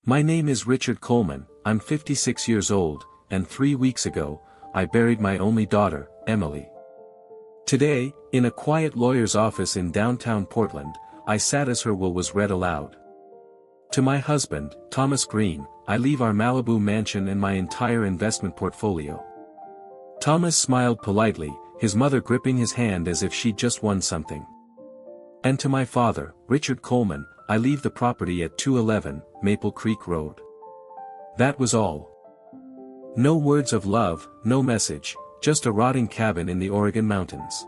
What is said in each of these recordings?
My name is Richard Coleman, I'm 56 years old, and 3 weeks ago, I buried my only daughter, Emily. Today, in a quiet lawyer's office in downtown Portland, I sat as her will was read aloud. To my husband, Thomas Green, I leave our Malibu mansion and my entire investment portfolio. Thomas smiled politely, his mother gripping his hand as if she'd just won something. And to my father, Richard Coleman, I leave the property at 211 Maple Creek Road. That was all. No words of love, no message, just a rotting cabin in the Oregon mountains.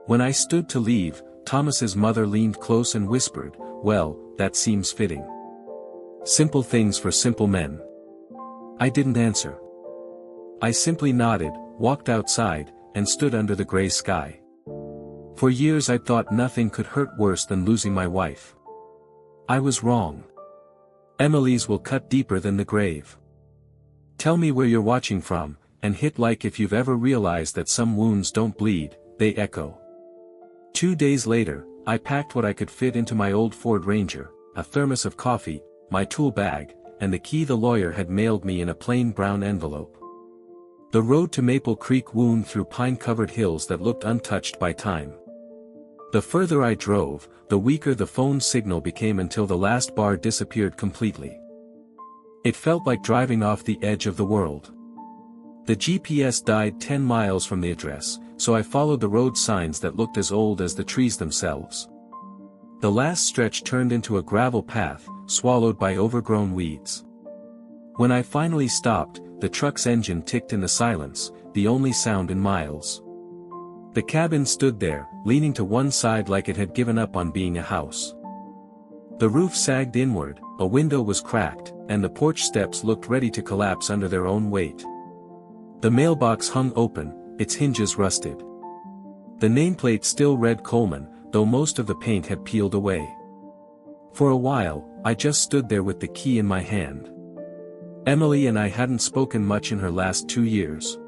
When I stood to leave, Thomas's mother leaned close and whispered, "Well, that seems fitting. Simple things for simple men." I didn't answer. I simply nodded, walked outside, and stood under the gray sky. For years I'd thought nothing could hurt worse than losing my wife. I was wrong. Emily's will cut deeper than the grave. Tell me where you're watching from, and hit like if you've ever realized that some wounds don't bleed, they echo. 2 days later, I packed what I could fit into my old Ford Ranger, a thermos of coffee, my tool bag, and the key the lawyer had mailed me in a plain brown envelope. The road to Maple Creek wound through pine-covered hills that looked untouched by time. The further I drove, the weaker the phone signal became until the last bar disappeared completely. It felt like driving off the edge of the world. The GPS died 10 miles from the address, so I followed the road signs that looked as old as the trees themselves. The last stretch turned into a gravel path, swallowed by overgrown weeds. When I finally stopped, the truck's engine ticked in the silence, the only sound in miles. The cabin stood there, leaning to one side like it had given up on being a house. The roof sagged inward, a window was cracked, and the porch steps looked ready to collapse under their own weight. The mailbox hung open, its hinges rusted. The nameplate still read Coleman, though most of the paint had peeled away. For a while, I just stood there with the key in my hand. Emily and I hadn't spoken much in her last 2 years.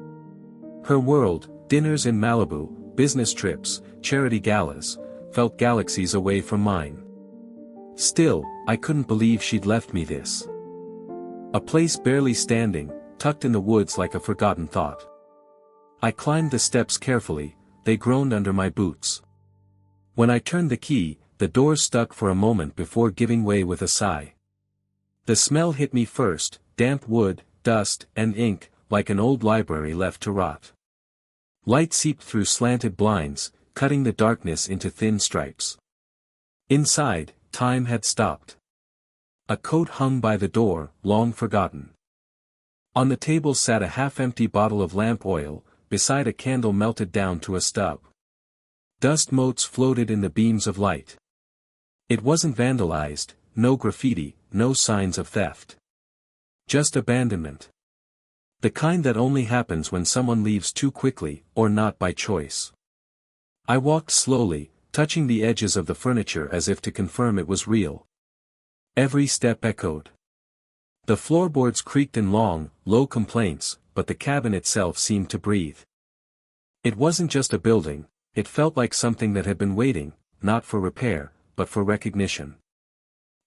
Her world, dinners in Malibu, business trips, charity galas, felt galaxies away from mine. Still, I couldn't believe she'd left me this. A place barely standing, tucked in the woods like a forgotten thought. I climbed the steps carefully, they groaned under my boots. When I turned the key, the door stuck for a moment before giving way with a sigh. The smell hit me first, damp wood, dust, and ink, like an old library left to rot. Light seeped through slanted blinds, cutting the darkness into thin stripes. Inside, time had stopped. A coat hung by the door, long forgotten. On the table sat a half-empty bottle of lamp oil, beside a candle melted down to a stub. Dust motes floated in the beams of light. It wasn't vandalized, no graffiti, no signs of theft. Just abandonment. The kind that only happens when someone leaves too quickly, or not by choice. I walked slowly, touching the edges of the furniture as if to confirm it was real. Every step echoed. The floorboards creaked in long, low complaints, but the cabin itself seemed to breathe. It wasn't just a building, it felt like something that had been waiting, not for repair, but for recognition.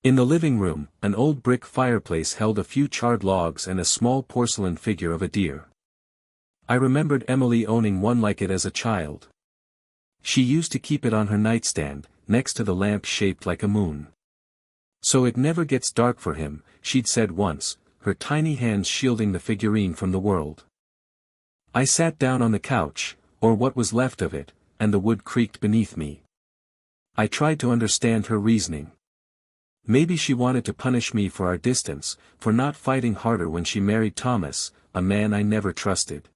In the living room, an old brick fireplace held a few charred logs and a small porcelain figure of a deer. I remembered Emily owning one like it as a child. She used to keep it on her nightstand, next to the lamp shaped like a moon. "So it never gets dark for him," she'd said once, her tiny hands shielding the figurine from the world. I sat down on the couch, or what was left of it, and the wood creaked beneath me. I tried to understand her reasoning. Maybe she wanted to punish me for our distance, for not fighting harder when she married Thomas, a man I never trusted.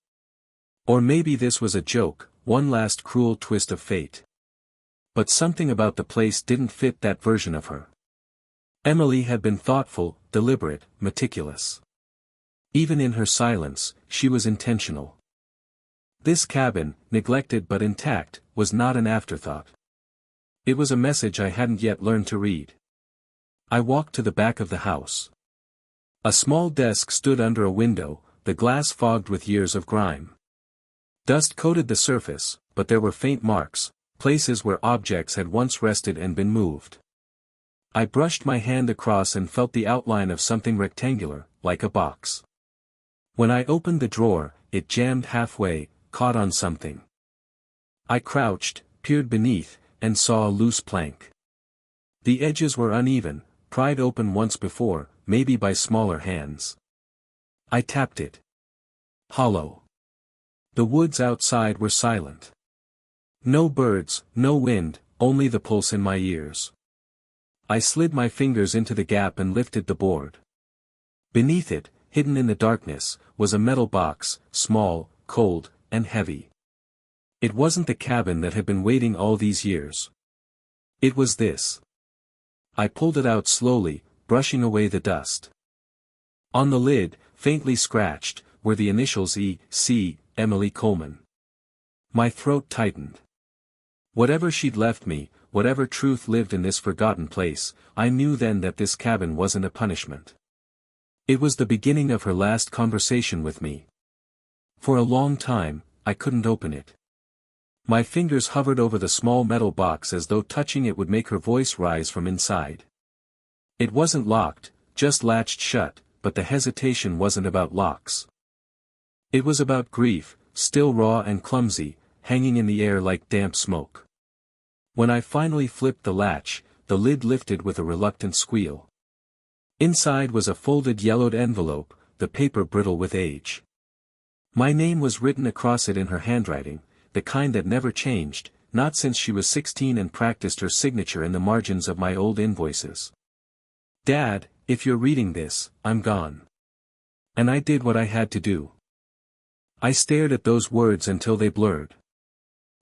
Or maybe this was a joke, one last cruel twist of fate. But something about the place didn't fit that version of her. Emily had been thoughtful, deliberate, meticulous. Even in her silence, she was intentional. This cabin, neglected but intact, was not an afterthought. It was a message I hadn't yet learned to read. I walked to the back of the house. A small desk stood under a window, the glass fogged with years of grime. Dust coated the surface, but there were faint marks, places where objects had once rested and been moved. I brushed my hand across and felt the outline of something rectangular, like a box. When I opened the drawer, it jammed halfway, caught on something. I crouched, peered beneath, and saw a loose plank. The edges were uneven, pried open once before, maybe by smaller hands. I tapped it. Hollow. The woods outside were silent. No birds, no wind, only the pulse in my ears. I slid my fingers into the gap and lifted the board. Beneath it, hidden in the darkness, was a metal box, small, cold, and heavy. It wasn't the cabin that had been waiting all these years. It was this. I pulled it out slowly, brushing away the dust. On the lid, faintly scratched, were the initials E.C., Emily Coleman. My throat tightened. Whatever she'd left me, whatever truth lived in this forgotten place, I knew then that this cabin wasn't a punishment. It was the beginning of her last conversation with me. For a long time, I couldn't open it. My fingers hovered over the small metal box as though touching it would make her voice rise from inside. It wasn't locked, just latched shut, but the hesitation wasn't about locks. It was about grief, still raw and clumsy, hanging in the air like damp smoke. When I finally flipped the latch, the lid lifted with a reluctant squeal. Inside was a folded yellowed envelope, the paper brittle with age. My name was written across it in her handwriting, the kind that never changed, not since she was 16 and practiced her signature in the margins of my old invoices. Dad, if you're reading this, I'm gone. And I did what I had to do. I stared at those words until they blurred.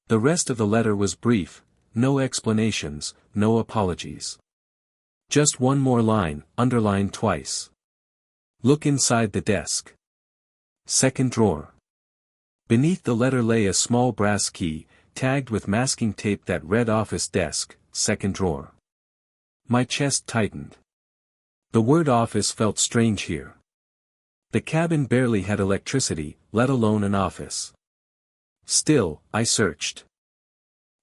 The rest of the letter was brief, no explanations, no apologies. Just one more line, underlined twice. Look inside the desk. Second drawer. Beneath the letter lay a small brass key, tagged with masking tape that read office desk, second drawer. My chest tightened. The word office felt strange here. The cabin barely had electricity, let alone an office. Still, I searched.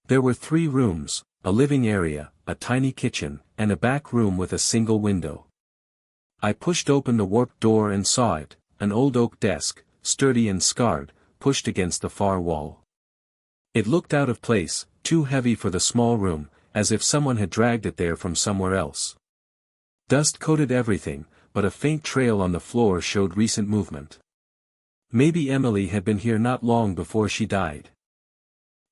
There were 3 rooms, a living area, a tiny kitchen, and a back room with a single window. I pushed open the warped door and saw it, an old oak desk, sturdy and scarred, pushed against the far wall. It looked out of place, too heavy for the small room, as if someone had dragged it there from somewhere else. Dust coated everything, but a faint trail on the floor showed recent movement. Maybe Emily had been here not long before she died.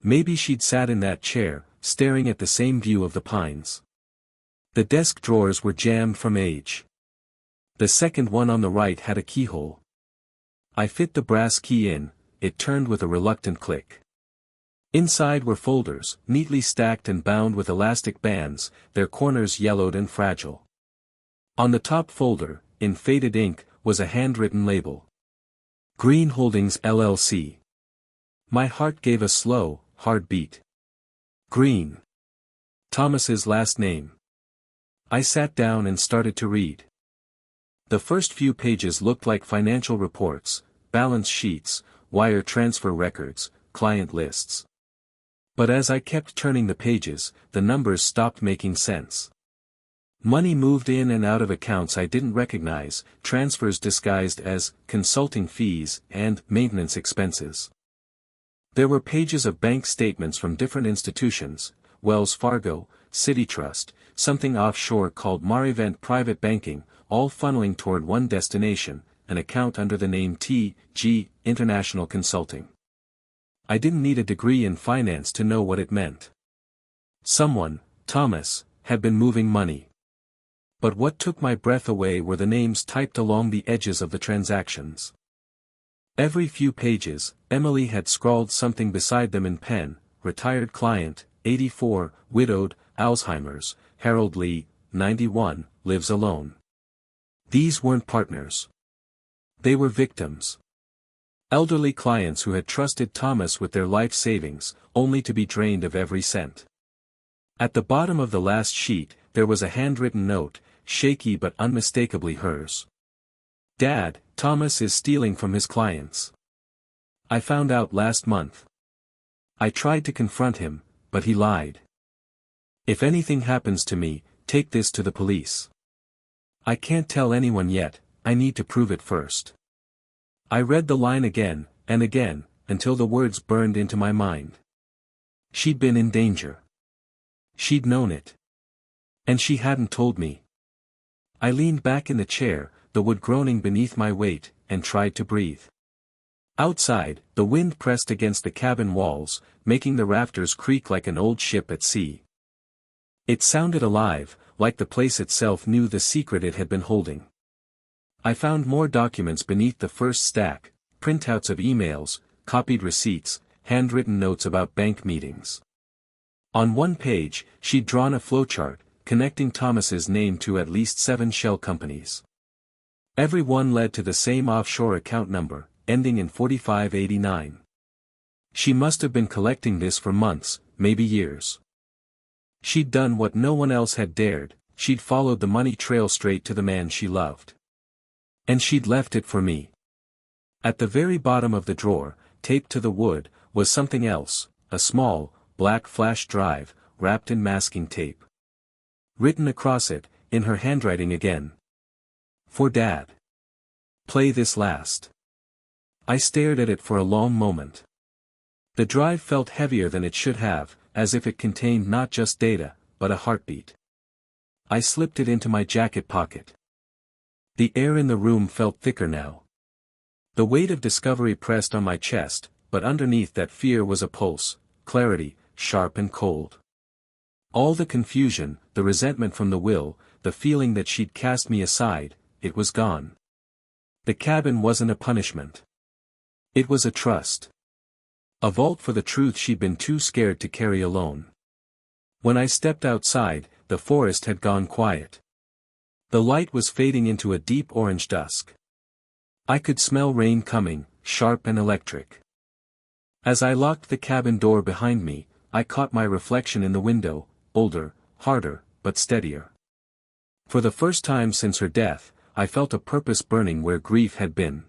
Maybe she'd sat in that chair, staring at the same view of the pines. The desk drawers were jammed from age. The second one on the right had a keyhole. I fit the brass key in, it turned with a reluctant click. Inside were folders, neatly stacked and bound with elastic bands, their corners yellowed and fragile. On the top folder, in faded ink, was a handwritten label. Green Holdings LLC. My heart gave a slow, hard beat. Green. Thomas's last name. I sat down and started to read. The first few pages looked like financial reports, balance sheets, wire transfer records, client lists. But as I kept turning the pages, the numbers stopped making sense. Money moved in and out of accounts I didn't recognize, transfers disguised as consulting fees and maintenance expenses. There were pages of bank statements from different institutions, Wells Fargo, Citi Trust, something offshore called Marivent Private Banking, all funneling toward one destination, an account under the name T.G. International Consulting. I didn't need a degree in finance to know what it meant. Someone, Thomas, had been moving money. But what took my breath away were the names typed along the edges of the transactions. Every few pages, Emily had scrawled something beside them in pen: retired client, 84, widowed, Alzheimer's, Harold Lee, 91, lives alone. These weren't partners. They were victims. Elderly clients who had trusted Thomas with their life savings, only to be drained of every cent. At the bottom of the last sheet, there was a handwritten note, shaky but unmistakably hers. Dad, Thomas is stealing from his clients. I found out last month. I tried to confront him, but he lied. If anything happens to me, take this to the police. I can't tell anyone yet, I need to prove it first. I read the line again, and again, until the words burned into my mind. She'd been in danger. She'd known it. And she hadn't told me. I leaned back in the chair, the wood groaning beneath my weight, and tried to breathe. Outside, the wind pressed against the cabin walls, making the rafters creak like an old ship at sea. It sounded alive, like the place itself knew the secret it had been holding. I found more documents beneath the first stack, printouts of emails, copied receipts, handwritten notes about bank meetings. On one page, she'd drawn a flowchart, connecting Thomas's name to at least 7 shell companies. Every one led to the same offshore account number, ending in 4589. She must have been collecting this for months, maybe years. She'd done what no one else had dared, she'd followed the money trail straight to the man she loved. And she'd left it for me. At the very bottom of the drawer, taped to the wood, was something else, a small, black flash drive, wrapped in masking tape. Written across it, in her handwriting again. For Dad. Play this last. I stared at it for a long moment. The drive felt heavier than it should have, as if it contained not just data, but a heartbeat. I slipped it into my jacket pocket. The air in the room felt thicker now. The weight of discovery pressed on my chest, but underneath that fear was a pulse, clarity, sharp and cold. All the confusion, the resentment from the will, the feeling that she'd cast me aside, it was gone. The cabin wasn't a punishment. It was a trust. A vault for the truth she'd been too scared to carry alone. When I stepped outside, the forest had gone quiet. The light was fading into a deep orange dusk. I could smell rain coming, sharp and electric. As I locked the cabin door behind me, I caught my reflection in the window, older, harder, but steadier. For the first time since her death, I felt a purpose burning where grief had been.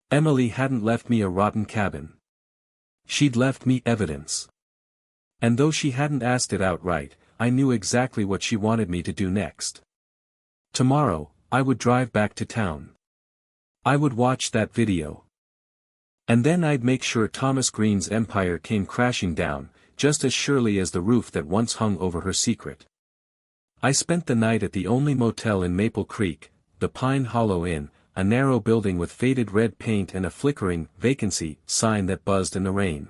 Emily hadn't left me a rotten cabin. She'd left me evidence. And though she hadn't asked it outright, I knew exactly what she wanted me to do next. Tomorrow, I would drive back to town. I would watch that video. And then I'd make sure Thomas Green's empire came crashing down, just as surely as the roof that once hung over her secret. I spent the night at the only motel in Maple Creek, the Pine Hollow Inn, a narrow building with faded red paint and a flickering, vacancy, sign that buzzed in the rain.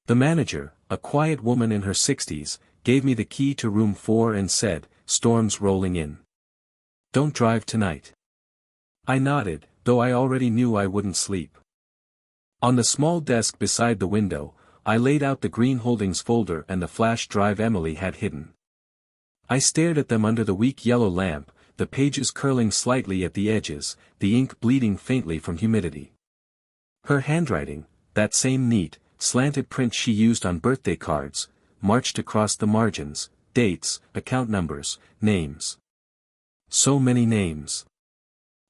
The manager, a quiet woman in her 60s, gave me the key to room 4 and said, "Storm's rolling in. Don't drive tonight." I nodded, though I already knew I wouldn't sleep. On the small desk beside the window, I laid out the Green Holdings folder and the flash drive Emily had hidden. I stared at them under the weak yellow lamp, the pages curling slightly at the edges, the ink bleeding faintly from humidity. Her handwriting, that same neat, slanted print she used on birthday cards, marched across the margins, dates, account numbers, names. So many names.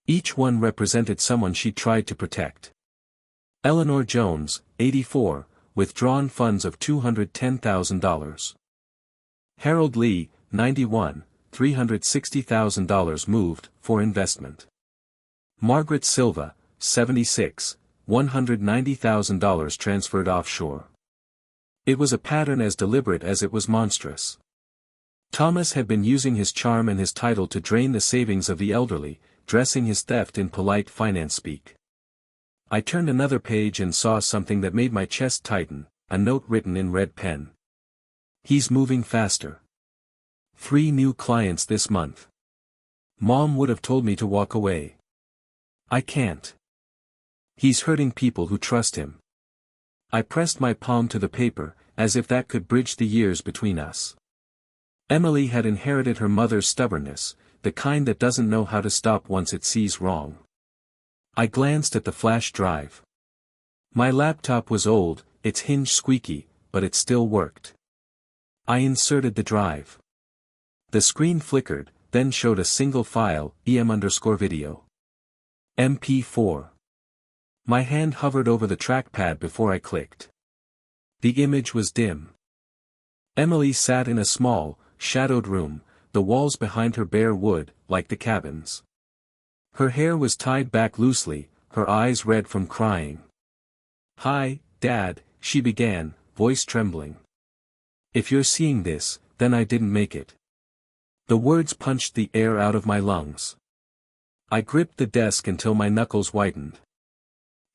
Each one represented someone she tried to protect. Eleanor Jones, 84, withdrawn funds of $210,000. Harold Lee, 91, $360,000 moved, for investment. Margaret Silva, 76, $190,000 transferred offshore. It was a pattern as deliberate as it was monstrous. Thomas had been using his charm and his title to drain the savings of the elderly, dressing his theft in polite finance speak. I turned another page and saw something that made my chest tighten, a note written in red pen. "He's moving faster. 3 new clients this month. Mom would have told me to walk away. I can't. He's hurting people who trust him." I pressed my palm to the paper, as if that could bridge the years between us. Emily had inherited her mother's stubbornness, the kind that doesn't know how to stop once it sees wrong. I glanced at the flash drive. My laptop was old, its hinge squeaky, but it still worked. I inserted the drive. The screen flickered, then showed a single file, EM_video. MP4. My hand hovered over the trackpad before I clicked. The image was dim. Emily sat in a small, shadowed room, the walls behind her bare wood, like the cabins. Her hair was tied back loosely, her eyes red from crying. "Hi, Dad," she began, voice trembling. "If you're seeing this, then I didn't make it." The words punched the air out of my lungs. I gripped the desk until my knuckles whitened.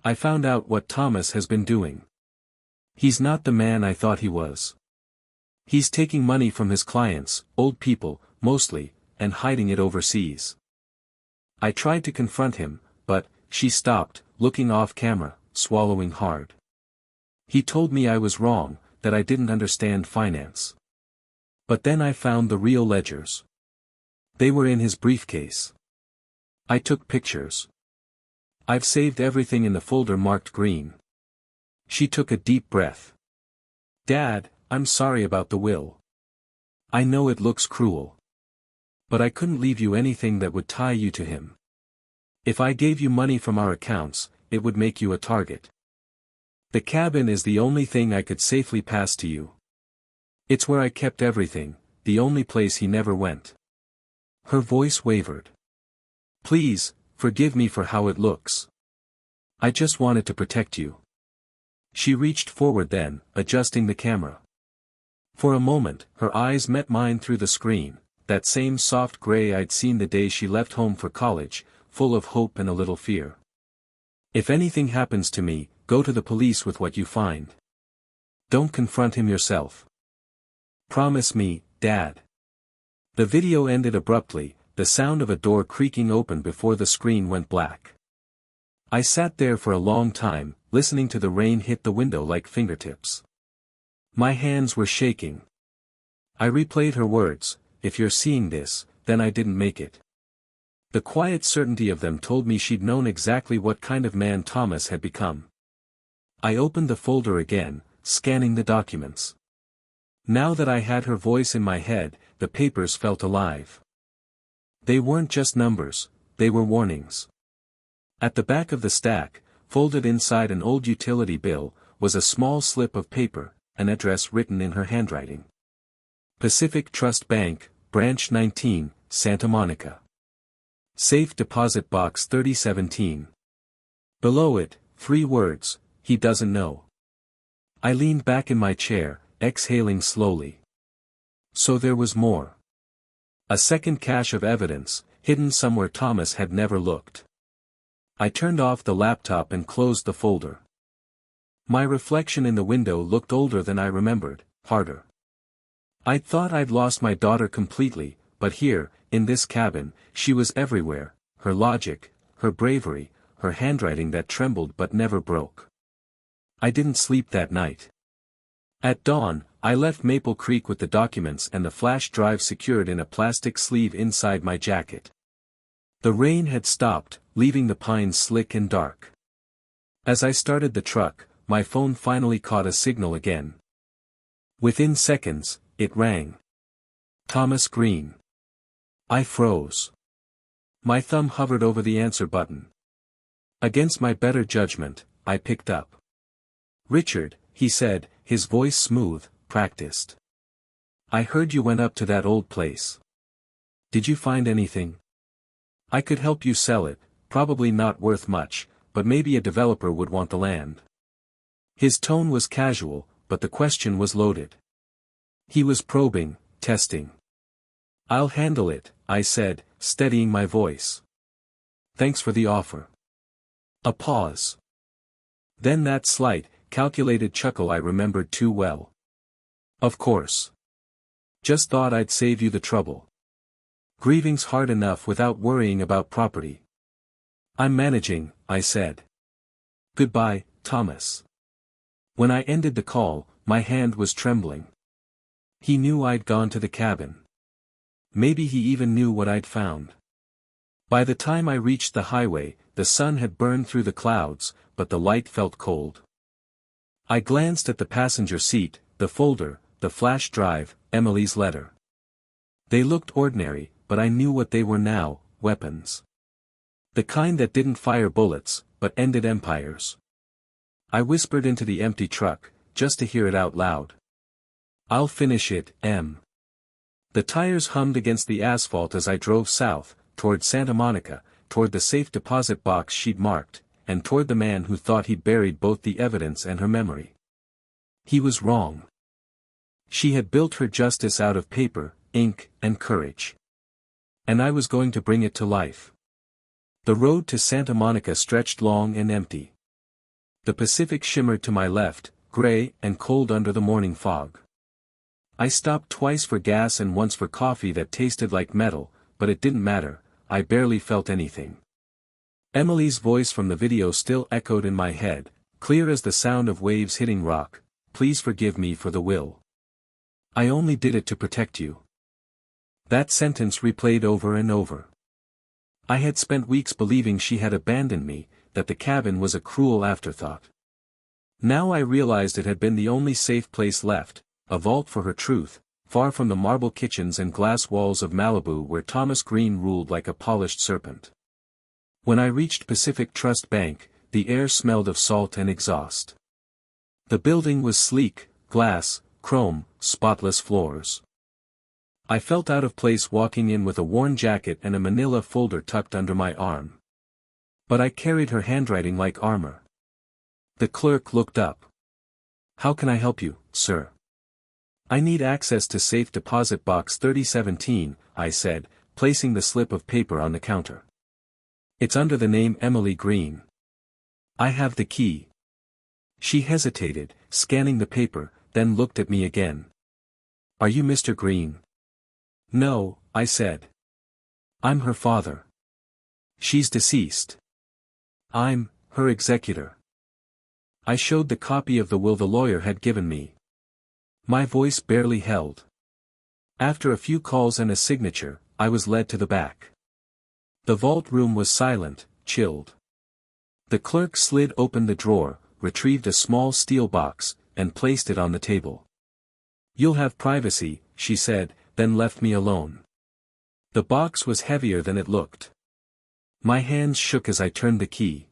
"I found out what Thomas has been doing. He's not the man I thought he was. He's taking money from his clients, old people, mostly, and hiding it overseas." I tried to confront him, but she stopped, looking off camera, swallowing hard. "He told me I was wrong, that I didn't understand finance. But then I found the real ledgers. They were in his briefcase. I took pictures. I've saved everything in the folder marked green." She took a deep breath. "Dad, I'm sorry about the will. I know it looks cruel. But I couldn't leave you anything that would tie you to him. If I gave you money from our accounts, it would make you a target. The cabin is the only thing I could safely pass to you. It's where I kept everything, the only place he never went." Her voice wavered. "Please, forgive me for how it looks. I just wanted to protect you." She reached forward then, adjusting the camera. For a moment, her eyes met mine through the screen, that same soft gray I'd seen the day she left home for college, full of hope and a little fear. "If anything happens to me, go to the police with what you find. Don't confront him yourself. Promise me, Dad." The video ended abruptly, the sound of a door creaking open before the screen went black. I sat there for a long time, listening to the rain hit the window like fingertips. My hands were shaking. I replayed her words, "If you're seeing this, then I didn't make it." The quiet certainty of them told me she'd known exactly what kind of man Thomas had become. I opened the folder again, scanning the documents. Now that I had her voice in my head, the papers felt alive. They weren't just numbers, they were warnings. At the back of the stack, folded inside an old utility bill, was a small slip of paper, an address written in her handwriting. Pacific Trust Bank, Branch 19, Santa Monica. Safe Deposit Box 3017. Below it, 3 words, "He doesn't know." I leaned back in my chair, exhaling slowly. So there was more. A second cache of evidence, hidden somewhere Thomas had never looked. I turned off the laptop and closed the folder. My reflection in the window looked older than I remembered, harder. I'd thought I'd lost my daughter completely, but here, in this cabin, she was everywhere, her logic, her bravery, her handwriting that trembled but never broke. I didn't sleep that night. At dawn, I left Maple Creek with the documents and the flash drive secured in a plastic sleeve inside my jacket. The rain had stopped, leaving the pines slick and dark. As I started the truck, my phone finally caught a signal again. Within seconds, it rang. Thomas Green. I froze. My thumb hovered over the answer button. Against my better judgment, I picked up. "Richard," he said, his voice smooth, practiced. "I heard you went up to that old place. Did you find anything? I could help you sell it, probably not worth much, but maybe a developer would want the land." His tone was casual, but the question was loaded. He was probing, testing. "I'll handle it," I said, steadying my voice. "Thanks for the offer." A pause. Then that slight, calculated chuckle I remembered too well. "Of course. Just thought I'd save you the trouble. Grieving's hard enough without worrying about property." "I'm managing," I said. "Goodbye, Thomas." When I ended the call, my hand was trembling. He knew I'd gone to the cabin. Maybe he even knew what I'd found. By the time I reached the highway, the sun had burned through the clouds, but the light felt cold. I glanced at the passenger seat, the folder, the flash drive, Emily's letter. They looked ordinary, but I knew what they were now, weapons. The kind that didn't fire bullets, but ended empires. I whispered into the empty truck, just to hear it out loud. "I'll finish it, Em." The tires hummed against the asphalt as I drove south, toward Santa Monica, toward the safe deposit box she'd marked, and toward the man who thought he'd buried both the evidence and her memory. He was wrong. She had built her justice out of paper, ink, and courage. And I was going to bring it to life. The road to Santa Monica stretched long and empty. The Pacific shimmered to my left, gray and cold under the morning fog. I stopped twice for gas and once for coffee that tasted like metal, but it didn't matter, I barely felt anything. Emily's voice from the video still echoed in my head, clear as the sound of waves hitting rock. Please forgive me for the will. I only did it to protect you. That sentence replayed over and over. I had spent weeks believing she had abandoned me, that the cabin was a cruel afterthought. Now I realized it had been the only safe place left, a vault for her truth, far from the marble kitchens and glass walls of Malibu where Thomas Green ruled like a polished serpent. When I reached Pacific Trust Bank, the air smelled of salt and exhaust. The building was sleek, glass, chrome, spotless floors. I felt out of place walking in with a worn jacket and a manila folder tucked under my arm. But I carried her handwriting like armor. The clerk looked up. "How can I help you, sir?" "I need access to safe deposit box 3017, I said, placing the slip of paper on the counter. "It's under the name Emily Green." "I have the key." She hesitated, scanning the paper, then looked at me again. "Are you Mr. Green?" "No," I said. "I'm her father." "She's deceased." "I'm her executor." I showed the copy of the will the lawyer had given me. My voice barely held. After a few calls and a signature, I was led to the back. The vault room was silent, chilled. The clerk slid open the drawer, retrieved a small steel box, and placed it on the table. "You'll have privacy," she said, then left me alone. The box was heavier than it looked. My hands shook as I turned the key.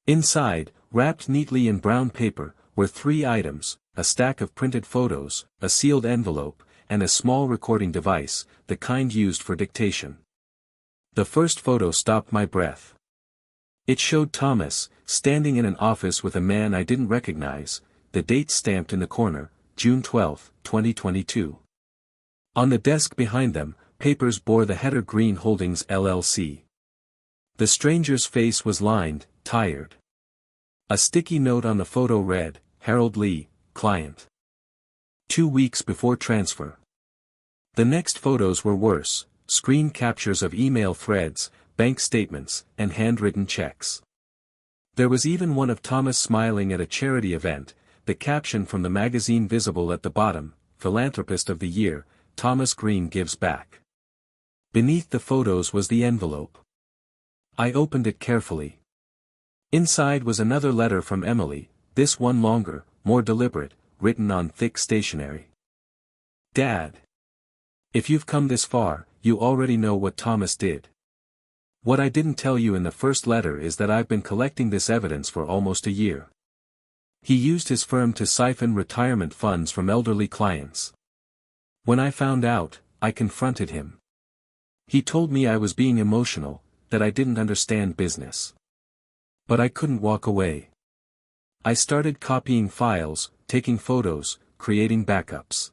Inside, wrapped neatly in brown paper, were 3 items, a stack of printed photos, a sealed envelope, and a small recording device, the kind used for dictation. The first photo stopped my breath. It showed Thomas, standing in an office with a man I didn't recognize, the date stamped in the corner, June 12, 2022. On the desk behind them, papers bore the header Green Holdings LLC. The stranger's face was lined, tired. A sticky note on the photo read, "Harold Lee, client. 2 weeks before transfer." The next photos were worse, screen captures of email threads, bank statements, and handwritten checks. There was even one of Thomas smiling at a charity event, the caption from the magazine visible at the bottom, "Philanthropist of the Year, Thomas Green Gives Back." Beneath the photos was the envelope. I opened it carefully. Inside was another letter from Emily, this one longer, more deliberate, written on thick stationery. "Dad. If you've come this far, you already know what Thomas did. What I didn't tell you in the first letter is that I've been collecting this evidence for almost a year. He used his firm to siphon retirement funds from elderly clients. When I found out, I confronted him. He told me I was being emotional, that I didn't understand business. But I couldn't walk away. I started copying files, taking photos, creating backups.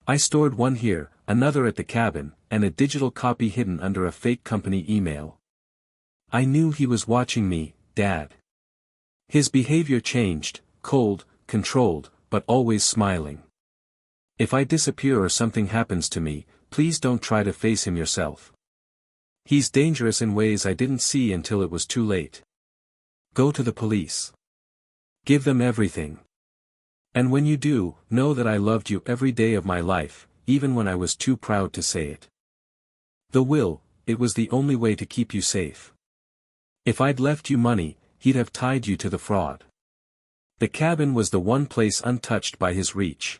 I stored one here, another at the cabin, and a digital copy hidden under a fake company email. I knew he was watching me, Dad. His behavior changed, cold, controlled, but always smiling. If I disappear or something happens to me, please don't try to face him yourself. He's dangerous in ways I didn't see until it was too late. Go to the police. Give them everything. And when you do, know that I loved you every day of my life, even when I was too proud to say it. The will, it was the only way to keep you safe. If I'd left you money, he'd have tied you to the fraud. The cabin was the one place untouched by his reach.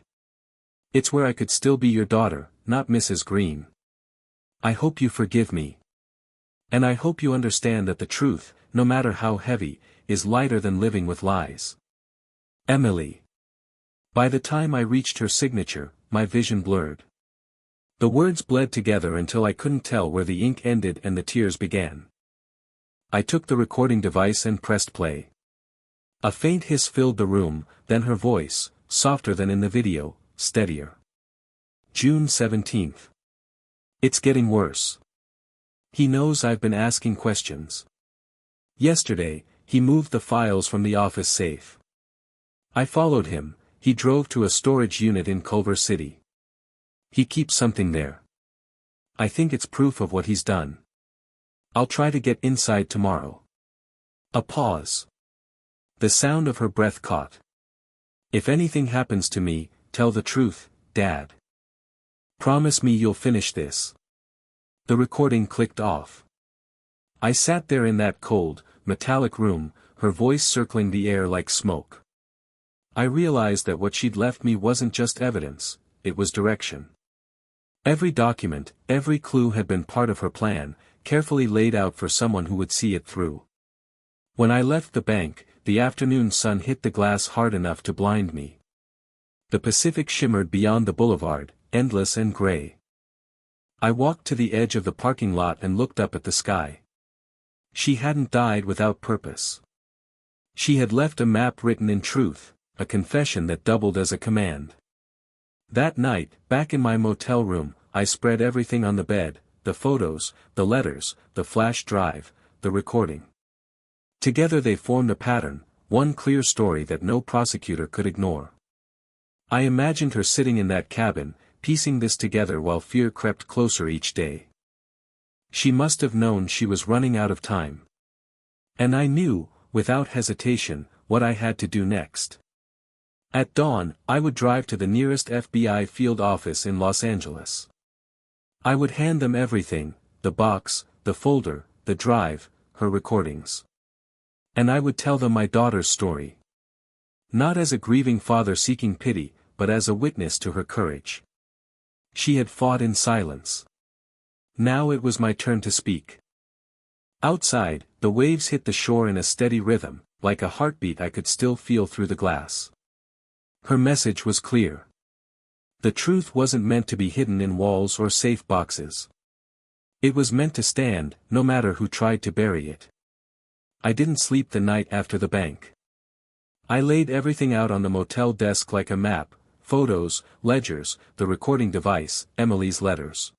It's where I could still be your daughter, not Mrs. Green. I hope you forgive me. And I hope you understand that the truth, no matter how heavy, is lighter than living with lies. Emily. By the time I reached her signature, my vision blurred. The words bled together until I couldn't tell where the ink ended and the tears began. I took the recording device and pressed play. A faint hiss filled the room, then her voice, softer than in the video, steadier. June 17th. It's getting worse. He knows I've been asking questions. Yesterday, he moved the files from the office safe. I followed him. He drove to a storage unit in Culver City. He keeps something there. I think it's proof of what he's done. I'll try to get inside tomorrow. A pause. The sound of her breath caught. If anything happens to me, tell the truth, Dad. Promise me you'll finish this. The recording clicked off. I sat there in that cold, metallic room, her voice circling the air like smoke. I realized that what she'd left me wasn't just evidence, it was direction. Every document, every clue had been part of her plan, carefully laid out for someone who would see it through. When I left the bank, the afternoon sun hit the glass hard enough to blind me. The Pacific shimmered beyond the boulevard, endless and gray. I walked to the edge of the parking lot and looked up at the sky. She hadn't died without purpose. She had left a map written in truth, a confession that doubled as a command. That night, back in my motel room, I spread everything on the bed, the photos, the letters, the flash drive, the recording. Together they formed a pattern, one clear story that no prosecutor could ignore. I imagined her sitting in that cabin, piecing this together while fear crept closer each day. She must have known she was running out of time. And I knew, without hesitation, what I had to do next. At dawn, I would drive to the nearest FBI field office in Los Angeles. I would hand them everything, the box, the folder, the drive, her recordings. And I would tell them my daughter's story. Not as a grieving father seeking pity, but as a witness to her courage. She had fought in silence. Now it was my turn to speak. Outside, the waves hit the shore in a steady rhythm, like a heartbeat I could still feel through the glass. Her message was clear. The truth wasn't meant to be hidden in walls or safe boxes. It was meant to stand, no matter who tried to bury it. I didn't sleep the night after the bank. I laid everything out on the motel desk like a map, photos, ledgers, the recording device, Emily's letters.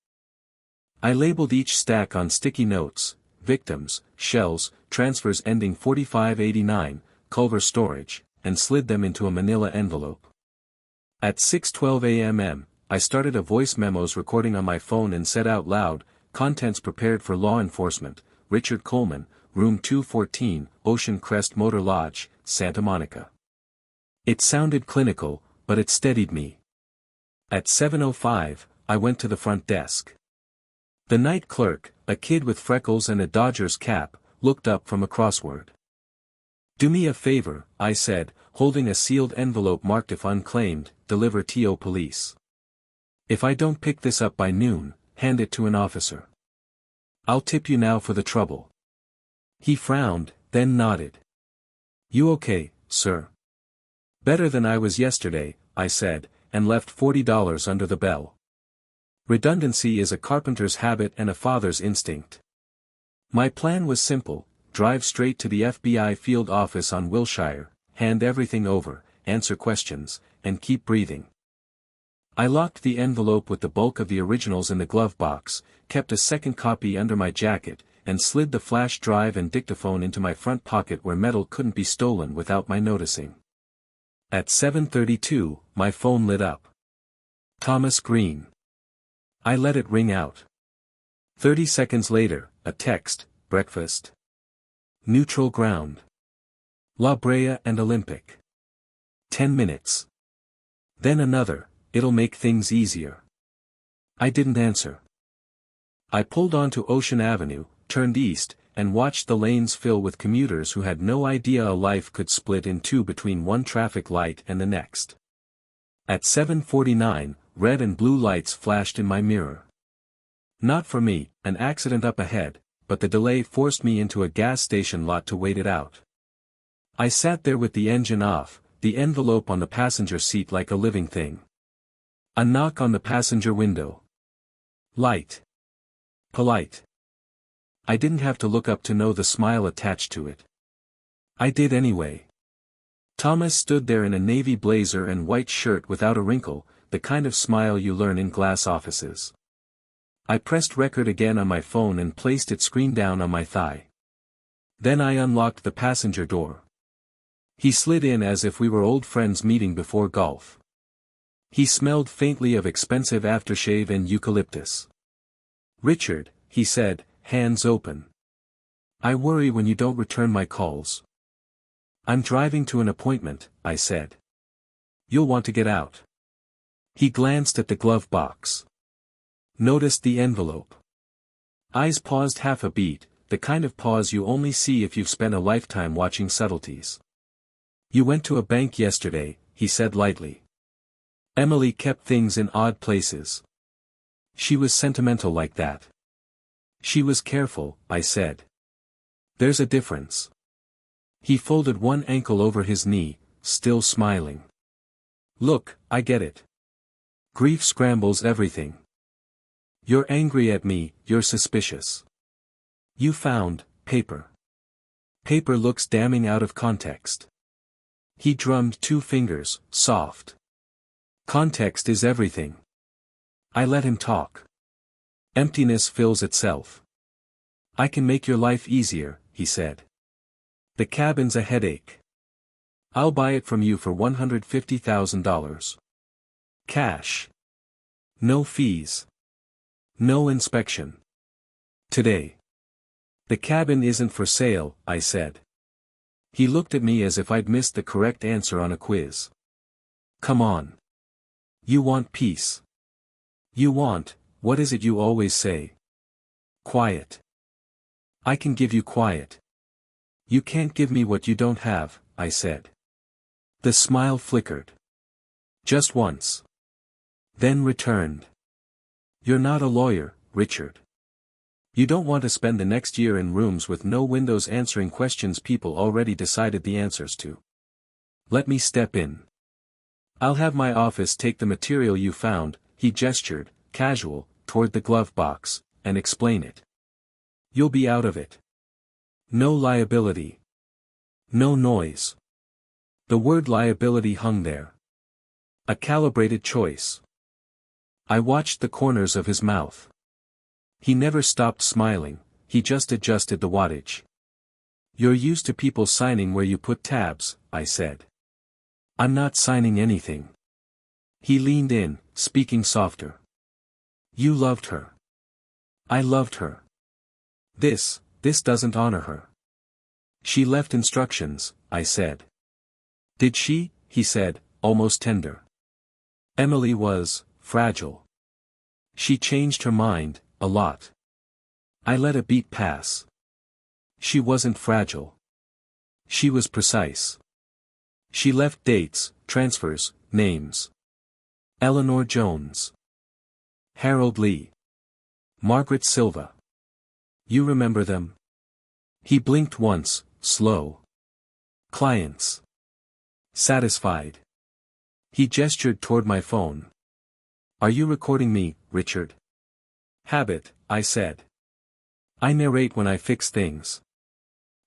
I labeled each stack on sticky notes, victims, shells, transfers ending 4589, Culver storage, and slid them into a manila envelope. At 6:12 a.m., I started a voice memos recording on my phone and said out loud, contents prepared for law enforcement, Richard Coleman, room 214, Ocean Crest Motor Lodge, Santa Monica. It sounded clinical, but it steadied me. At 7:05, I went to the front desk. The night clerk, a kid with freckles and a Dodgers cap, looked up from a crossword. "Do me a favor," I said, holding a sealed envelope marked if unclaimed, deliver to police. "If I don't pick this up by noon, hand it to an officer. I'll tip you now for the trouble." He frowned, then nodded. "You okay, sir?" "Better than I was yesterday," I said, and left $40 under the bell. Redundancy is a carpenter's habit and a father's instinct. My plan was simple: drive straight to the FBI field office on Wilshire, hand everything over, answer questions, and keep breathing. I locked the envelope with the bulk of the originals in the glove box, kept a second copy under my jacket, and slid the flash drive and dictaphone into my front pocket where metal couldn't be stolen without my noticing. At 7:32, my phone lit up. Thomas Green. I let it ring out. 30 seconds later, a text, breakfast. Neutral ground. La Brea and Olympic. 10 minutes. Then another, it'll make things easier. I didn't answer. I pulled onto Ocean Avenue, turned east, and watched the lanes fill with commuters who had no idea a life could split in two between one traffic light and the next. At 7:49, red and blue lights flashed in my mirror. Not for me, an accident up ahead, but the delay forced me into a gas station lot to wait it out. I sat there with the engine off, the envelope on the passenger seat like a living thing. A knock on the passenger window. Light. Polite. I didn't have to look up to know the smile attached to it. I did anyway. Thomas stood there in a navy blazer and white shirt without a wrinkle, the kind of smile you learn in glass offices. I pressed record again on my phone and placed it screen down on my thigh. Then I unlocked the passenger door. He slid in as if we were old friends meeting before golf. He smelled faintly of expensive aftershave and eucalyptus. "Richard," he said, hands open. "I worry when you don't return my calls." "I'm driving to an appointment," I said. "You'll want to get out." He glanced at the glove box. Noticed the envelope. Eyes paused half a beat, the kind of pause you only see if you've spent a lifetime watching subtleties. "You went to a bank yesterday," he said lightly. Emily kept things in odd places. She was sentimental like that. She was careful, I said. "There's a difference." He folded one ankle over his knee, still smiling. "Look, I get it. Grief scrambles everything. You're angry at me, you're suspicious. You found paper. Paper looks damning out of context." He drummed 2 fingers, soft. "Context is everything." I let him talk. "Emptiness fills itself. I can make your life easier," he said. "The cabin's a headache. I'll buy it from you for $150,000. Cash. No fees. No inspection. Today. The cabin isn't for sale," I said. He looked at me as if I'd missed the correct answer on a quiz. "Come on. You want peace. You want, what is it you always say? Quiet. I can give you quiet. You can't give me what you don't have," I said. The smile flickered. Just once. Then returned. "You're not a lawyer, Richard. You don't want to spend the next year in rooms with no windows answering questions people already decided the answers to. Let me step in. I'll have my office take the material you found," he gestured, casual, toward the glove box, "and explain it. You'll be out of it. No liability. No noise." The word liability hung there. A calibrated choice. I watched the corners of his mouth. He never stopped smiling, he just adjusted the wattage. "You're used to people signing where you put tabs," I said. "I'm not signing anything." He leaned in, speaking softer. "You loved her. I loved her. This doesn't honor her." "She left instructions," I said. "Did she?" he said, almost tender. "Emily was fragile. She changed her mind, a lot." I let a beat pass. She wasn't fragile. She was precise. She left dates, transfers, names. Eleanor Jones. Harold Lee. Margaret Silva. You remember them? He blinked once, slow. Clients. Satisfied. He gestured toward my phone. "Are you recording me, Richard?" "Habit," I said. "I narrate when I fix things.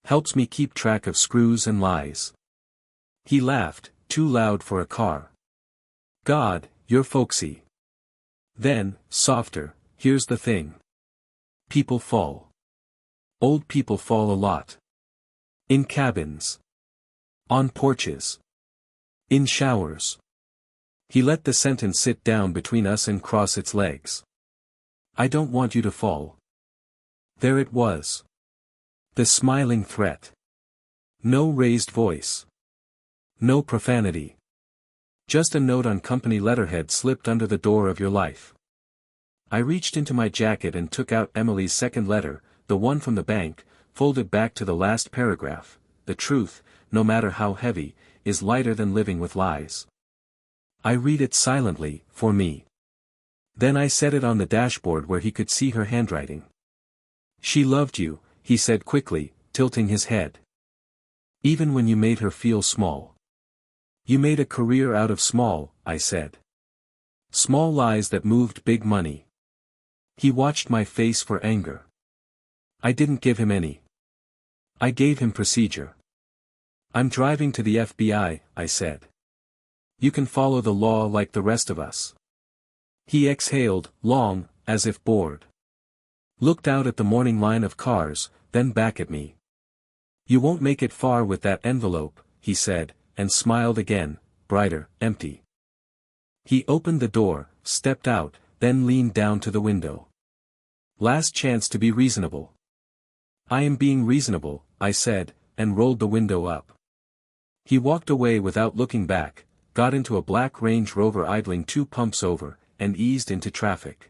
Helps me keep track of screws and lies." He laughed, too loud for a car. "God, you're folksy." Then, softer, "Here's the thing. People fall. Old people fall a lot. In cabins. On porches. In showers." He let the sentence sit down between us and cross its legs. "I don't want you to fall." There it was. The smiling threat. No raised voice. No profanity. Just a note on company letterhead slipped under the door of your life. I reached into my jacket and took out Emily's second letter, the one from the bank, folded back to the last paragraph. "The truth, no matter how heavy, is lighter than living with lies." I read it silently, for me. Then I set it on the dashboard where he could see her handwriting. "She loved you," he said quickly, tilting his head. "Even when you made her feel small. You made a career out of small," I said. "Small lies that moved big money. He watched my face for anger. I didn't give him any. I gave him procedure. I'm driving to the FBI, I said. You can follow the law like the rest of us. He exhaled, long, as if bored. Looked out at the morning line of cars, then back at me. You won't make it far with that envelope, he said, and smiled again, brighter, empty. He opened the door, stepped out, then leaned down to the window. Last chance to be reasonable. I am being reasonable, I said, and rolled the window up. He walked away without looking back, got into a black Range Rover idling 2 pumps over, and eased into traffic.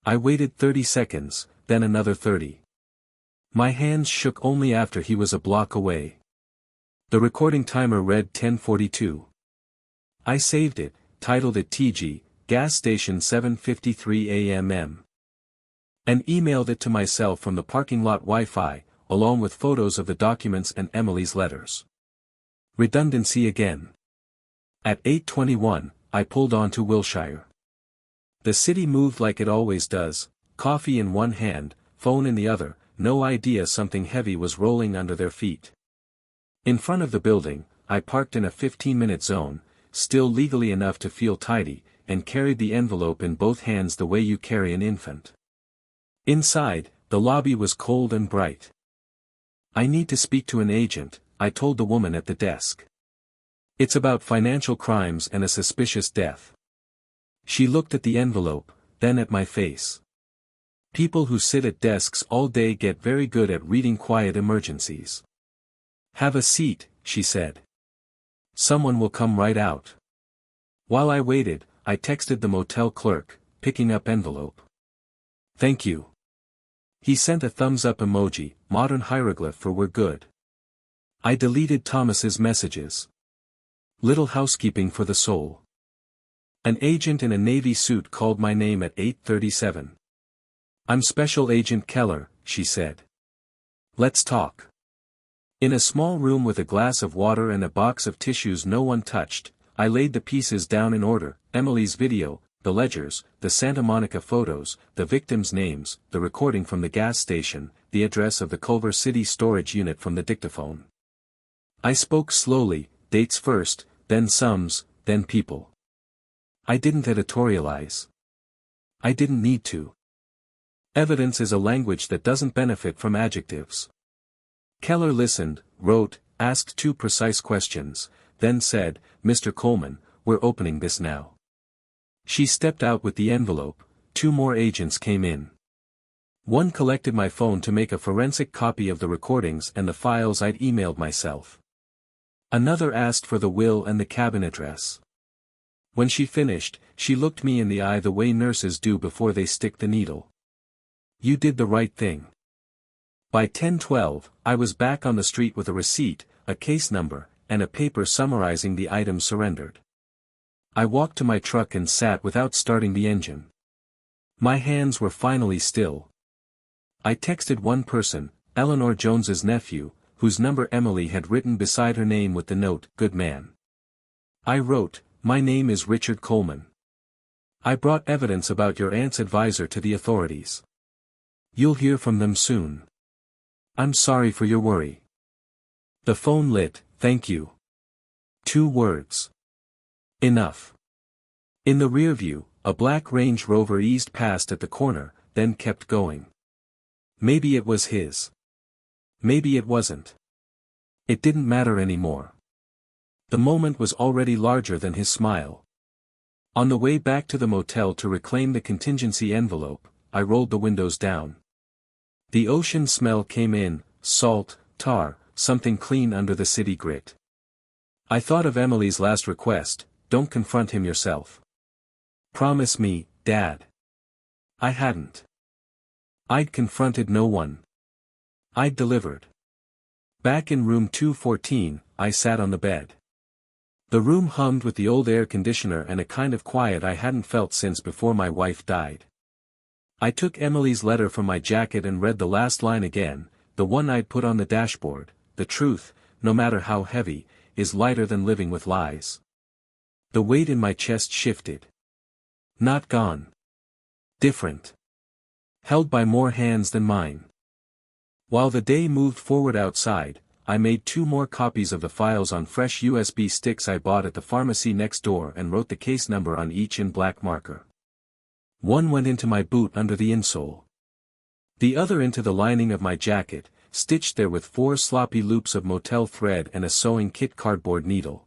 I waited 30 seconds, then another 30. My hands shook only after he was a block away. The recording timer read 10:42. I saved it, titled it TG, Gas Station 7:53 a.m.m. and emailed it to myself from the parking lot Wi-Fi, along with photos of the documents and Emily's letters. Redundancy again. At 8:21, I pulled on to Wilshire. The city moved like it always does, coffee in one hand, phone in the other, no idea something heavy was rolling under their feet. In front of the building, I parked in a 15-minute zone, still legally enough to feel tidy, and carried the envelope in both hands the way you carry an infant. Inside, the lobby was cold and bright. I need to speak to an agent, I told the woman at the desk. It's about financial crimes and a suspicious death. She looked at the envelope, then at my face. People who sit at desks all day get very good at reading quiet emergencies. Have a seat, she said. Someone will come right out. While I waited, I texted the motel clerk, picking up envelope. Thank you. He sent a thumbs-up emoji, modern hieroglyph for we're good. I deleted Thomas's messages. Little housekeeping for the soul. An agent in a navy suit called my name at 8:37. I'm Special Agent Keller, she said. Let's talk. In a small room with a glass of water and a box of tissues no one touched, I laid the pieces down in order, Emily's video, the ledgers, the Santa Monica photos, the victims' names, the recording from the gas station, the address of the Culver City storage unit from the dictaphone. I spoke slowly, dates first, then sums, then people. I didn't editorialize. I didn't need to. Evidence is a language that doesn't benefit from adjectives. Keller listened, wrote, asked 2 precise questions, then said, Mr. Coleman, we're opening this now. She stepped out with the envelope, 2 more agents came in. One collected my phone to make a forensic copy of the recordings and the files I'd emailed myself. Another asked for the will and the cabin address. When she finished, she looked me in the eye the way nurses do before they stick the needle. You did the right thing. By 10:12, I was back on the street with a receipt, a case number, and a paper summarizing the items surrendered. I walked to my truck and sat without starting the engine. My hands were finally still. I texted one person, Eleanor Jones's nephew, whose number Emily had written beside her name with the note, good man. I wrote, my name is Richard Coleman. I brought evidence about your aunt's advisor to the authorities. You'll hear from them soon. I'm sorry for your worry. The phone lit, thank you. 2 words. Enough. In the rearview, a black Range Rover eased past at the corner, then kept going. Maybe it was his. Maybe it wasn't. It didn't matter anymore. The moment was already larger than his smile. On the way back to the motel to reclaim the contingency envelope, I rolled the windows down. The ocean smell came in, salt, tar, something clean under the city grit. I thought of Emily's last request, don't confront him yourself. Promise me, Dad. I hadn't. I'd confronted no one. I'd delivered. Back in room 214, I sat on the bed. The room hummed with the old air conditioner and a kind of quiet I hadn't felt since before my wife died. I took Emily's letter from my jacket and read the last line again, the one I'd put on the dashboard, the truth, no matter how heavy, is lighter than living with lies. The weight in my chest shifted. Not gone. Different. held by more hands than mine. While the day moved forward outside, I made 2 more copies of the files on fresh USB sticks I bought at the pharmacy next door and wrote the case number on each in black marker. One went into my boot under the insole. The other into the lining of my jacket, stitched there with 4 sloppy loops of motel thread and a sewing kit cardboard needle.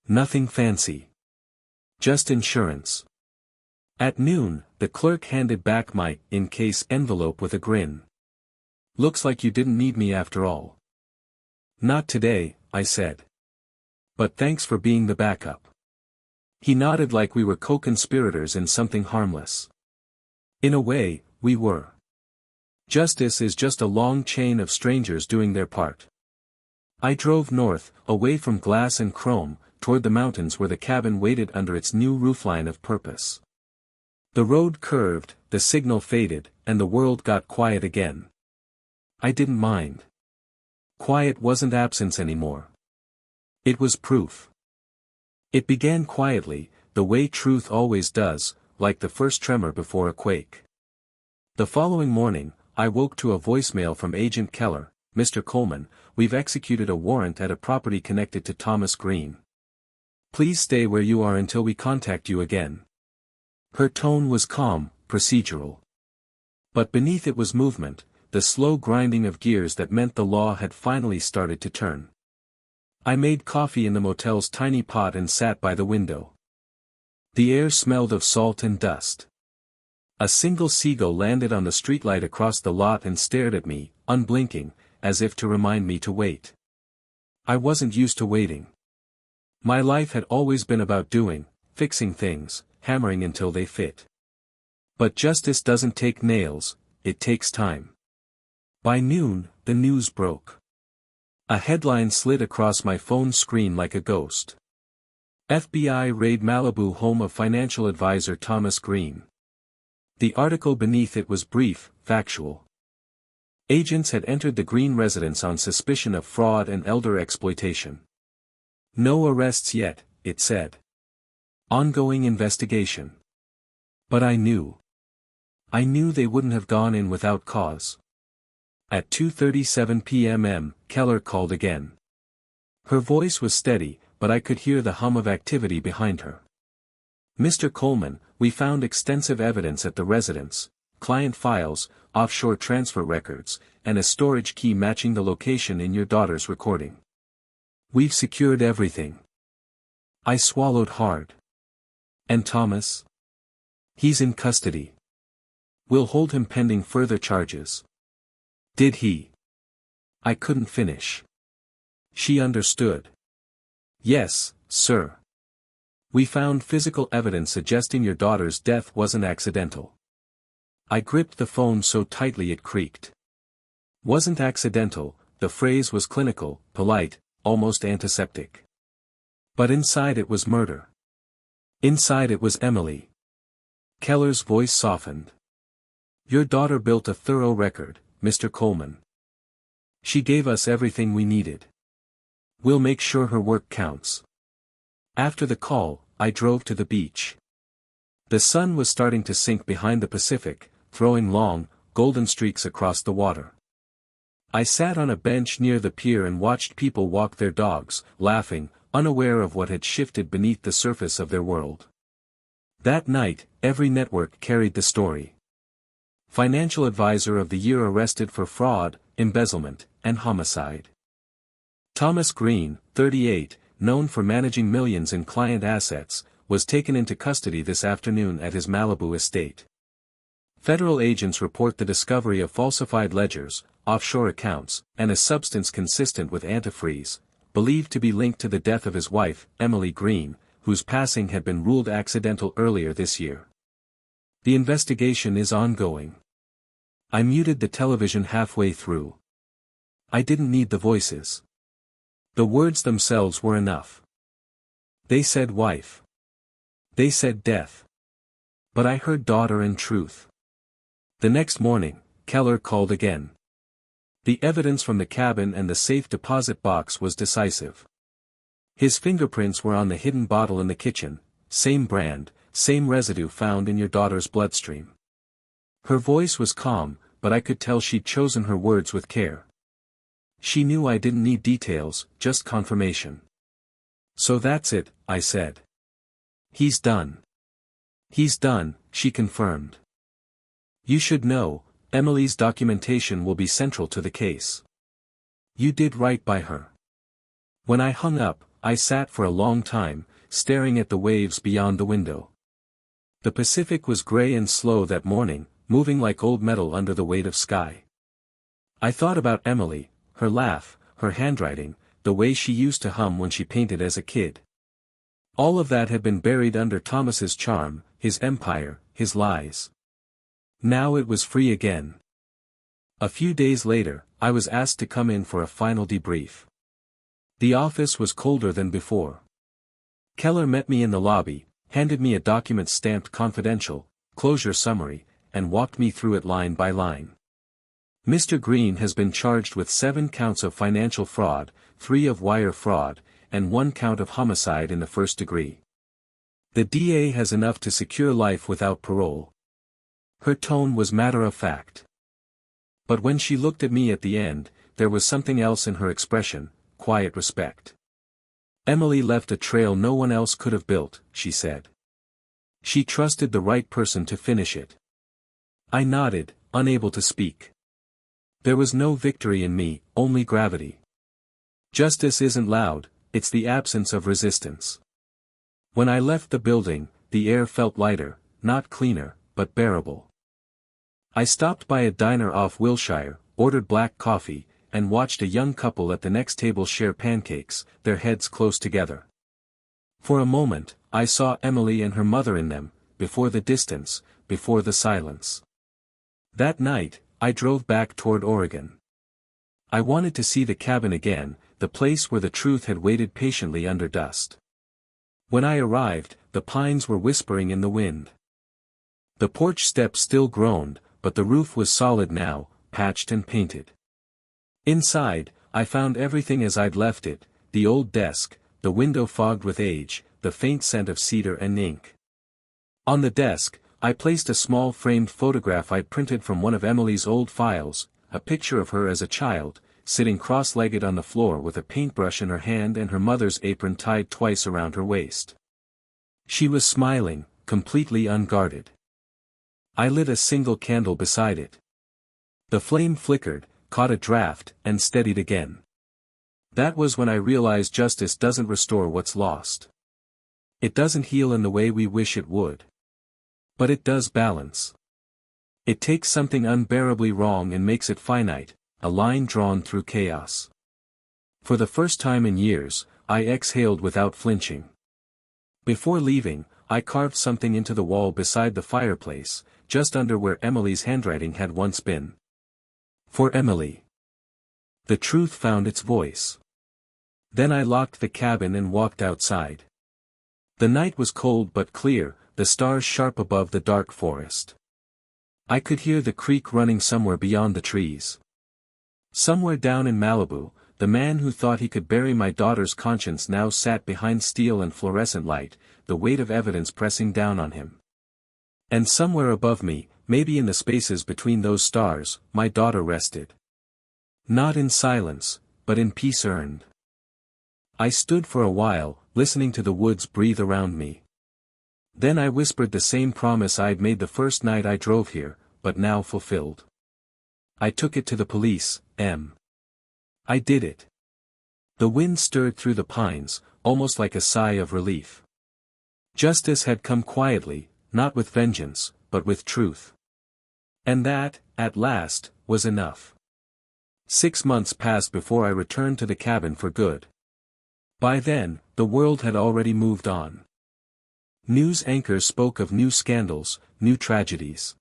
Nothing fancy. Just insurance. At noon, the clerk handed back my in-case envelope with a grin. "Looks like you didn't need me after all." "Not today," I said. "But thanks for being the backup." He nodded like we were co-conspirators in something harmless. In a way, we were. Justice is just a long chain of strangers doing their part. I drove north, away from glass and chrome, toward the mountains where the cabin waited under its new roofline of purpose. The road curved, the signal faded, and the world got quiet again. I didn't mind. Quiet wasn't absence anymore. It was proof. It began quietly, the way truth always does, like the first tremor before a quake. The following morning, I woke to a voicemail from Agent Keller. "Mr. Coleman, we've executed a warrant at a property connected to Thomas Green. Please stay where you are until we contact you again." Her tone was calm, procedural. But beneath it was movement, the slow grinding of gears that meant the law had finally started to turn. I made coffee in the motel's tiny pot and sat by the window. The air smelled of salt and dust. A single seagull landed on the streetlight across the lot and stared at me, unblinking, as if to remind me to wait. I wasn't used to waiting. My life had always been about doing, fixing things, hammering until they fit. But justice doesn't take nails, it takes time. By noon, the news broke. A headline slid across my phone screen like a ghost. FBI raid Malibu home of financial advisor Thomas Green. The article beneath it was brief, factual. Agents had entered the Green residence on suspicion of fraud and elder exploitation. No arrests yet, it said. Ongoing investigation. But I knew. I knew they wouldn't have gone in without cause. At 2:37 p.m. Keller called again. Her voice was steady, but I could hear the hum of activity behind her. "Mr. Coleman, we found extensive evidence at the residence, client files, offshore transfer records, and a storage key matching the location in your daughter's recording. We've secured everything." I swallowed hard. "And Thomas? He's in custody. We'll hold him pending further charges." "Did he?" I couldn't finish. She understood. "Yes, sir. We found physical evidence suggesting your daughter's death wasn't accidental." I gripped the phone so tightly it creaked. Wasn't accidental, the phrase was clinical, polite, almost antiseptic. But inside it was murder. Inside it was Emily. Keller's voice softened. "Your daughter built a thorough record, Mr. Coleman. She gave us everything we needed. We'll make sure her work counts." After the call, I drove to the beach. The sun was starting to sink behind the Pacific, throwing long, golden streaks across the water. I sat on a bench near the pier and watched people walk their dogs, laughing, unaware of what had shifted beneath the surface of their world. That night, every network carried the story. Financial advisor of the year arrested for fraud, embezzlement, and homicide. Thomas Green, 38, known for managing millions in client assets, was taken into custody this afternoon at his Malibu estate. Federal agents report the discovery of falsified ledgers, offshore accounts, and a substance consistent with antifreeze, believed to be linked to the death of his wife, Emily Green, whose passing had been ruled accidental earlier this year. The investigation is ongoing. I muted the television halfway through. I didn't need the voices. The words themselves were enough. They said wife. They said death. But I heard daughter and truth. The next morning, Keller called again. The evidence from the cabin and the safe deposit box was decisive. His fingerprints were on the hidden bottle in the kitchen, same brand, same residue found in your daughter's bloodstream. Her voice was calm, but I could tell she'd chosen her words with care. She knew I didn't need details, just confirmation. "So that's it," I said. "He's done." "He's done," she confirmed. "You should know, Emily's documentation will be central to the case. You did right by her." When I hung up, I sat for a long time, staring at the waves beyond the window. The Pacific was gray and slow that morning, moving like old metal under the weight of sky. I thought about Emily, her laugh, her handwriting, the way she used to hum when she painted as a kid. All of that had been buried under Thomas's charm, his empire, his lies. Now it was free again. A few days later, I was asked to come in for a final debrief. The office was colder than before. Keller met me in the lobby, handed me a document stamped confidential, closure summary, and walked me through it line by line. "Mr. Green has been charged with 7 counts of financial fraud, 3 of wire fraud, and 1 count of homicide in the first degree. The DA has enough to secure life without parole." Her tone was matter-of-fact. But when she looked at me at the end, there was something else in her expression, quiet respect. "Emily left a trail no one else could have built," she said. "She trusted the right person to finish it." I nodded, unable to speak. There was no victory in me, only gravity. Justice isn't loud, it's the absence of resistance. When I left the building, the air felt lighter, not cleaner, but bearable. I stopped by a diner off Wilshire, ordered black coffee, and watched a young couple at the next table share pancakes, their heads close together. For a moment, I saw Emily and her mother in them, before the distance, before the silence. That night, I drove back toward Oregon. I wanted to see the cabin again, the place where the truth had waited patiently under dust. When I arrived, the pines were whispering in the wind. The porch steps still groaned, but the roof was solid now, patched and painted. Inside, I found everything as I'd left it, the old desk, the window fogged with age, the faint scent of cedar and ink. On the desk, I placed a small framed photograph I'd printed from one of Emily's old files, a picture of her as a child, sitting cross-legged on the floor with a paintbrush in her hand and her mother's apron tied twice around her waist. She was smiling, completely unguarded. I lit a single candle beside it. The flame flickered, caught a draft, and steadied again. That was when I realized justice doesn't restore what's lost. It doesn't heal in the way we wish it would. But it does balance. It takes something unbearably wrong and makes it finite, a line drawn through chaos. For the first time in years, I exhaled without flinching. Before leaving, I carved something into the wall beside the fireplace, just under where Emily's handwriting had once been. For Emily. The truth found its voice. Then I locked the cabin and walked outside. The night was cold but clear, the stars sharp above the dark forest. I could hear the creek running somewhere beyond the trees. Somewhere down in Malibu, the man who thought he could bury my daughter's conscience now sat behind steel and fluorescent light, the weight of evidence pressing down on him. And somewhere above me, maybe in the spaces between those stars, my daughter rested. Not in silence, but in peace earned. I stood for a while, listening to the woods breathe around me. Then I whispered the same promise I'd made the first night I drove here, but now fulfilled. I took it to the police, Em. I did it. The wind stirred through the pines, almost like a sigh of relief. Justice had come quietly, not with vengeance, but with truth. And that, at last, was enough. 6 months passed before I returned to the cabin for good. By then, the world had already moved on. News anchors spoke of new scandals, new tragedies.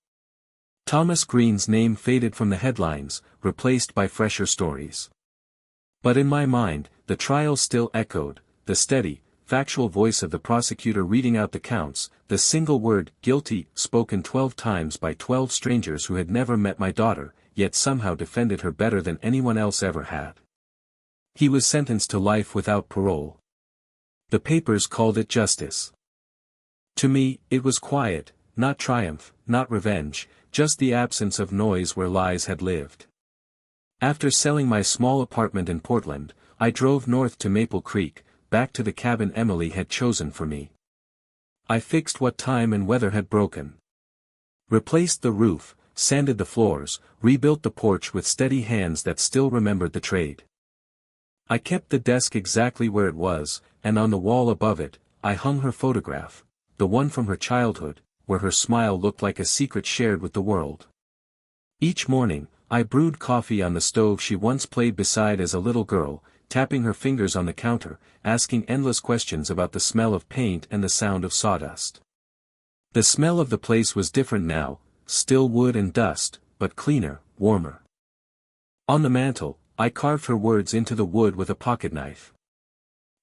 Thomas Green's name faded from the headlines, replaced by fresher stories. But in my mind, the trial still echoed, the steady, factual voice of the prosecutor reading out the counts, the single word, guilty, spoken 12 times by 12 strangers who had never met my daughter, yet somehow defended her better than anyone else ever had. He was sentenced to life without parole. The papers called it justice. To me, it was quiet, not triumph, not revenge, just the absence of noise where lies had lived. After selling my small apartment in Portland, I drove north to Maple Creek, back to the cabin Emily had chosen for me. I fixed what time and weather had broken. Replaced the roof, sanded the floors, rebuilt the porch with steady hands that still remembered the trade. I kept the desk exactly where it was, and on the wall above it, I hung her photograph, the one from her childhood, where her smile looked like a secret shared with the world. Each morning, I brewed coffee on the stove she once played beside as a little girl, tapping her fingers on the counter, asking endless questions about the smell of paint and the sound of sawdust. The smell of the place was different now, still wood and dust, but cleaner, warmer. On the mantel, I carved her words into the wood with a pocketknife.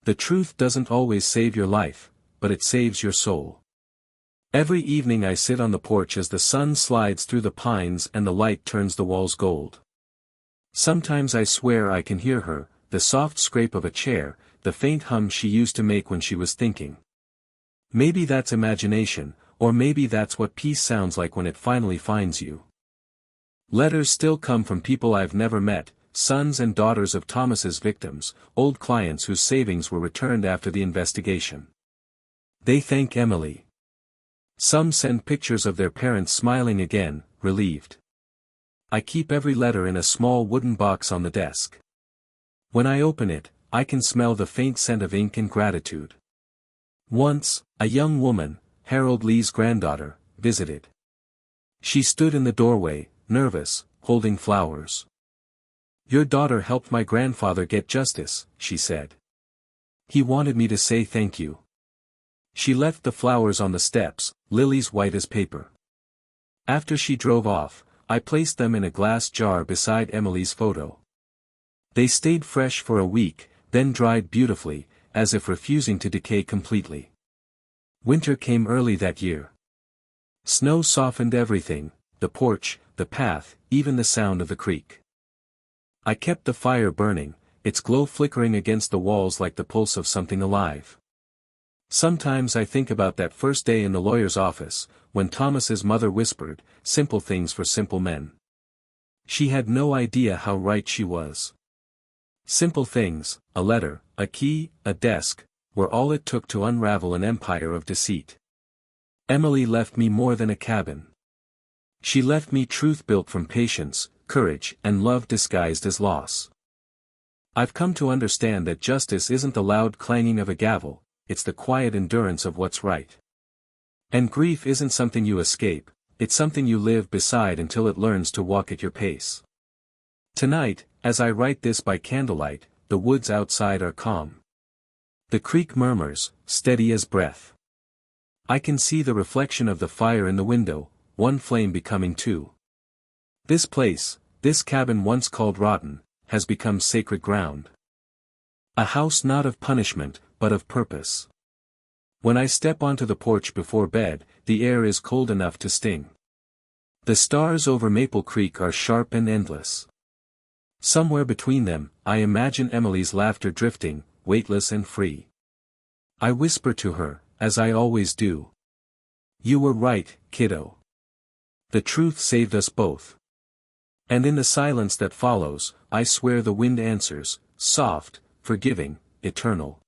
The truth doesn't always save your life, but it saves your soul. Every evening I sit on the porch as the sun slides through the pines and the light turns the walls gold. Sometimes I swear I can hear her, the soft scrape of a chair, the faint hum she used to make when she was thinking. Maybe that's imagination, or maybe that's what peace sounds like when it finally finds you. Letters still come from people I've never met, sons and daughters of Thomas's victims, old clients whose savings were returned after the investigation. They thank Emily. Some send pictures of their parents smiling again, relieved. I keep every letter in a small wooden box on the desk. When I open it, I can smell the faint scent of ink and gratitude. Once, a young woman, Harold Lee's granddaughter, visited. She stood in the doorway, nervous, holding flowers. "Your daughter helped my grandfather get justice," she said. "He wanted me to say thank you." She left the flowers on the steps, lilies white as paper. After she drove off, I placed them in a glass jar beside Emily's photo. They stayed fresh for a week, then dried beautifully, as if refusing to decay completely. Winter came early that year. Snow softened everything, the porch, the path, even the sound of the creek. I kept the fire burning, its glow flickering against the walls like the pulse of something alive. Sometimes I think about that first day in the lawyer's office, when Thomas's mother whispered, "Simple things for simple men." She had no idea how right she was. Simple things, a letter, a key, a desk, were all it took to unravel an empire of deceit. Emily left me more than a cabin. She left me truth built from patience, courage, and love disguised as loss. I've come to understand that justice isn't the loud clanging of a gavel, it's the quiet endurance of what's right. And grief isn't something you escape, it's something you live beside until it learns to walk at your pace. Tonight, as I write this by candlelight, the woods outside are calm. The creek murmurs, steady as breath. I can see the reflection of the fire in the window, one flame becoming two. This place, this cabin once called rotten, has become sacred ground. A house not of punishment, but of purpose. When I step onto the porch before bed, the air is cold enough to sting. The stars over Maple Creek are sharp and endless. Somewhere between them, I imagine Emily's laughter drifting, weightless and free. I whisper to her, as I always do. "You were right, kiddo. The truth saved us both." And in the silence that follows, I swear the wind answers, soft, forgiving, eternal.